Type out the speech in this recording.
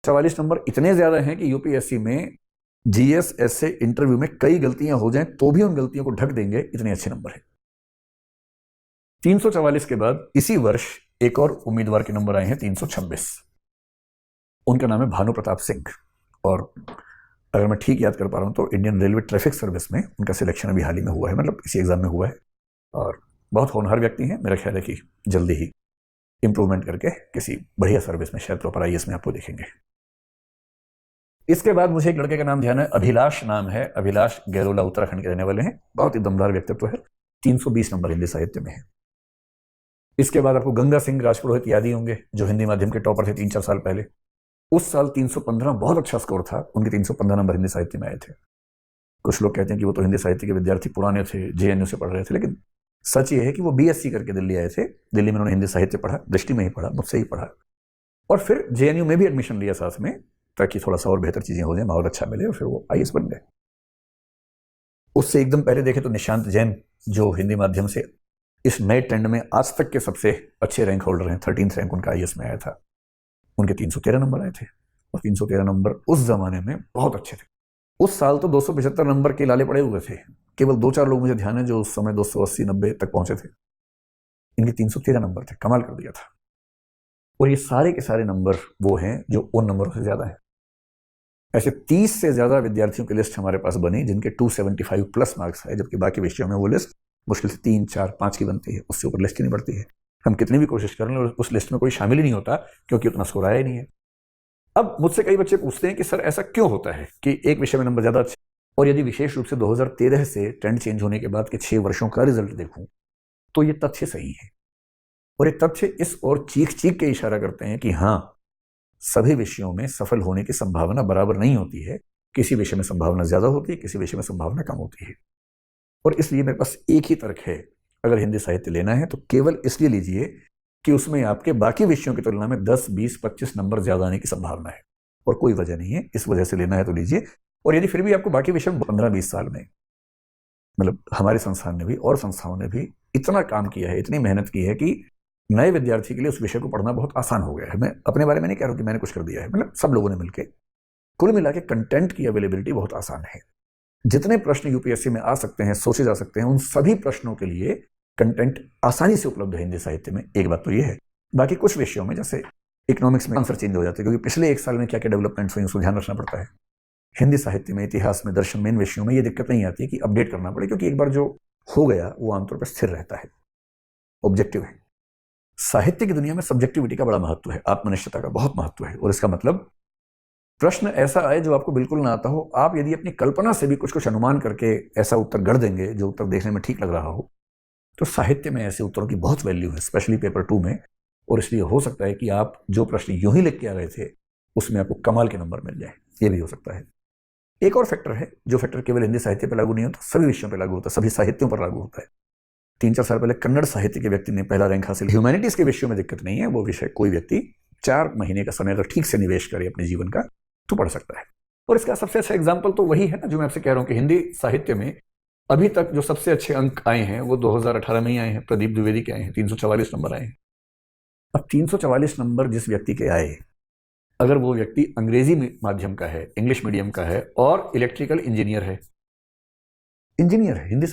44 number इतने ज्यादा हैं कि यूपीएससी में जीएस एसए इंटरव्यू में कई गलतियां हो जाएं तो भी उन गलतियों को ढक देंगे, इतने अच्छे नंबर है। 344 के बाद इसी वर्ष एक और उम्मीदवार के नंबर आए हैं 326। उनका नाम है भानु प्रताप सिंह, और अगर मैं ठीक याद कर पा रहा हूं तो इंडियन रेलवे ट्रैफिक सर्विस में उनका सिलेक्शन अभी हाल ही में हुआ है, मतलब इसी एग्जाम में हुआ है। और बहुत होनहार व्यक्ति हैं, मेरा ख्याल है कि जल्दी ही इंप्रूवमेंट करके किसी बढ़िया सर्विस में शायद प्रॉपर आईएएस में आपको देखेंगे। इसके बाद मुझे एक लड़के का नाम ध्यान है, अभिलाष नाम है, अभिलाष गैरोला, उत्तराखंड के रहने वाले हैं, बहुत ही दमदार व्यक्तित्व है। 320 नंबर हिंदी साहित्य में है। इसके बाद आपको गंगा सिंह राजपुरोहित याद ही होंगे, जो हिंदी माध्यम के टॉपर थे 3-4 साल पहले। उस साल 315 बहुत अच्छा स्कोर था, उनके 315 नंबर हिंदी साहित्य में आए थे। कुछ लोग कहते हैं कि वो तो हिंदी साहित्य के विद्यार्थी पुराने थे, जेएनयू से पढ़ रहे थे, लेकिन सच ये है कि वो बीएससी करके दिल्ली आए थे। दिल्ली में उन्होंने हिंदी साहित्य पढ़ा, दृष्टि में ही पढ़ा, मुझसे ही पढ़ा, और फिर जेएनयू में भी एडमिशन लिया साथ में, ताकि थोड़ा सा और बेहतर चीजें हो जाए, माहौल अच्छा मिले, और फिर वो आईएएस बन गए। उससे एकदम पहले देखें तो निशांत जैन, जो हिंदी माध्यम से इस नए ट्रेंड में आज तक के सबसे अच्छे रैंक होल्डर हैं, 13th रैंक उनका आईएएस में आया था। उनके 313 नंबर आए थे, और 313 नंबर उस जमाने में बहुत अच्छे थे। उस साल तो 275 नंबर के लाले पड़े हुए थे, केवल 2-4 लोग मुझे ध्यान है जो उस समय 280-90 तक पहुंचे थे। इनके 313 नंबर थे, कमाल कर दिया था। और ये सारे के सारे नंबर वो हैं जो उन नंबरों से ज्यादा है। ऐसे 30 से ज्यादा विद्यार्थियों की लिस्ट हमारे पास बनी जिनके 275 प्लस मार्क्स है, जबकि बाकी विषयों में वो लिस्ट मुश्किल से 3, 4, 5 की बनती है, उससे ऊपर लिस्ट ही नहीं बढ़ती है। हम कितनी भी कोशिश कर लें उस लिस्ट में कोई शामिल ही नहीं होता, क्योंकि उतना स्कोर आया ही नहीं है। अब मुझसे कई बच्चे पूछते हैं कि सर ऐसा क्यों होता है कि एक विषय में नंबर ज्यादा अच्छे, और यदि विशेष रूप से 2013 से ट्रेंड चेंज होने के बाद के 6 वर्षों का रिजल्ट देखूं तो ये तथ्य सही है। और ये तथ्य इस और चीख के इशारा करते हैं कि हाँ, सभी विषयों में सफल होने की संभावना बराबर नहीं होती है। किसी विषय में संभावना ज्यादा होती है, किसी विषय में संभावना कम होती है। और इसलिए मेरे पास एक ही तर्क है, अगर हिंदी साहित्य लेना है तो केवल इसलिए लीजिए कि उसमें आपके बाकी विषयों की तुलना में 10, 20, 25 नंबर ज्यादा आने की संभावना है, और कोई वजह नहीं है। इस वजह से लेना है तो लीजिए। और यदि फिर भी आपको बाकी विषय 15-20 साल में, मतलब हमारे संस्थान ने भी और संस्थाओं ने भी इतना काम किया है, इतनी मेहनत की है कि नए विद्यार्थी के लिए उस विषय को पढ़ना बहुत आसान हो गया है। मैं अपने बारे में नहीं कह रहा हूं कि मैंने कुछ कर दिया है, मतलब सब लोगों ने मिलकर कुल मिला के कंटेंट की अवेलेबिलिटी बहुत आसान है। जितने प्रश्न यूपीएससी में आ सकते हैं, सोचे जा सकते हैं, उन सभी प्रश्नों के लिए कंटेंट आसानी से उपलब्ध है हिंदी साहित्य में। एक बात तो ये है। बाकी कुछ विषयों में, जैसे इकोनॉमिक्स में, आंसर चेंज हो जाते हैं, क्योंकि पिछले 1 साल में क्या क्या डेवलपमेंट्स हुई उसको ध्यान रखना पड़ता है। हिंदी साहित्य में, इतिहास में, दर्शन में, इन विषयों में ये दिक्कत नहीं आती है कि अपडेट करना पड़े, क्योंकि एक बार जो हो गया वो आमतौर पर स्थिर रहता है, ऑब्जेक्टिव है। साहित्य की दुनिया में सब्जेक्टिविटी का बड़ा महत्व है, आत्मनिष्ठता का बहुत महत्व है। और इसका मतलब प्रश्न ऐसा आए जो आपको बिल्कुल ना आता हो, आप यदि अपनी कल्पना से भी कुछ अनुमान करके ऐसा उत्तर गढ़ देंगे जो उत्तर देखने में ठीक लग रहा हो, तो साहित्य में ऐसे उत्तरों की बहुत वैल्यू है, स्पेशली पेपर 2 में। और इसलिए हो सकता है कि आप जो प्रश्न यूं ही लिख के आ रहे थे उसमें आपको कमाल के नंबर मिल जाए, ये भी हो सकता है। एक और फैक्टर है, जो फैक्टर केवल हिंदी साहित्य पर लागू नहीं होता, सभी विषयों पर लागू होता है, सभी साहित्यों पर लागू होता है। 3-4 साल पहले कन्नड़ साहित्य के व्यक्ति ने पहला रैंक हासिल। ह्यूमैनिटीज के विषयों में दिक्कत नहीं है, वो विषय कोई व्यक्ति 4 महीने का समय अगर ठीक से निवेश करे अपने जीवन का तो पढ़ सकता है। और इसका सबसे अच्छा एग्जाम्पल तो वही है ना, जो मैं आपसे कह रहा हूं कि हिंदी साहित्य में अभी तक जो सबसे अच्छे अंक आए हैं वो 2018 में ही आए हैं, प्रदीप द्विवेदी के आए हैं, 344 नंबर आए हैं। अब 344 नंबर जिस व्यक्ति के आए, अगर वो व्यक्ति अंग्रेजी माध्यम का है, इंग्लिश मीडियम का है, और इलेक्ट्रिकल इंजीनियर है, हिंदी